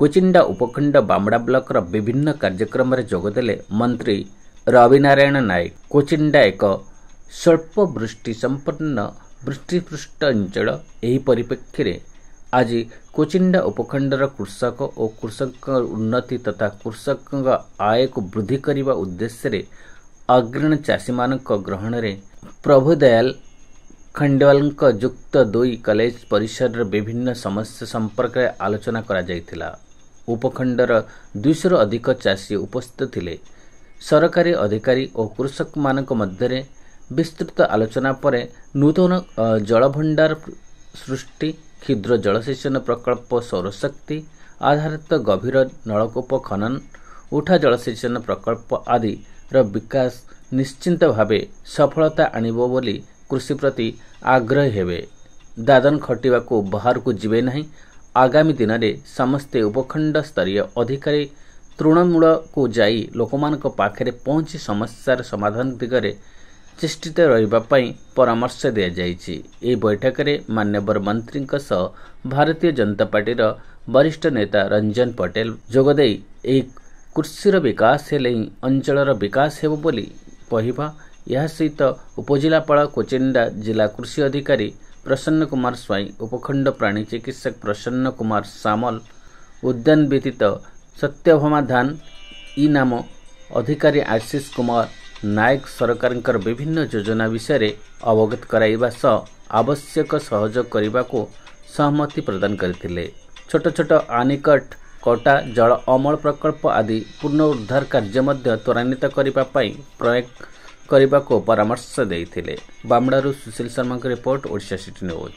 कोचिंडा उपखंड बामड़ा ब्लॉक विभिन्न कार्यक्रम में जोगदेले मंत्री रविनारायण नायक। कोचिंडा एक स्वल्प वृष्टि संपन्न वृष्टिपृष्ठ अंचल। एही परिप्रेक्षी रे आज कोचिंडा उपखंडर कृषक और कृषक उन्नति तथा कृषक आय को वृद्धि करने उद्देश्य रे अग्रणी चाषी मान ग्रहण रे प्रभुदयाल खंडेवाल युक्त 2 कॉलेज परिसर विभिन्न समस्या संपर्क में आलोचना करा जायतिला। उपखंडर 200 अधिक चाषी उपस्थित थिले। सरकारी अधिकारी और कृषक मानक मध्य विस्तृत आलोचना पर नूतन जलभंडार सृष्टि, क्षुद्र जलसेचन प्रकल्प, सौरशक्ति आधारित गभीर नलकूप खनन, उठा जलसेचन प्रकल्प आदि विकास निश्चिंत भावे सफलता आनिबो बोली कृषि प्रति आग्रही हेबे। दादन खटिबा को बाहर को जीवे नहीं। आगामी दिन में समस्ते उपखंड स्तरीय अधिकारी तृणमूल को जाई लोकमानक पाखरे पहुंची समस्यार समाधान दिगरे चेष्टित रहिबा पई परामर्श दिया जायछि। ए बैठक रे मान्यवर मंत्री सह भारतीय जनता पार्टी वरिष्ठ नेता रंजन पटेल जोगदेई एक कृषिर विकास हेले अंचलर विकास हेबो बोली कहिबा। यह सहित उपजिलापाल कोचिंडा जिला कृषि अधिकारी प्रसन्न कुमार स्वाई, उपखंड प्राणी चिकित्सक प्रसन्न कुमार सामल, उद्यान व्यतीत सत्यभामा धान इनाम अधिकारी आशीष कुमार नायक सरकार विभिन्न योजना विषय अवगत कराइबा सह आवश्यक सहयोग करने को सहमति प्रदान करथिले। छोट छोट आनिकट कटा जल अमल प्रकल्प आदि पुनरुद्धार कार्य मध्य त्वरान्वित करने प्रयोग करने को परामर्श देइथिले। बामड़ारू Sushil Sharma report, Odisha city news.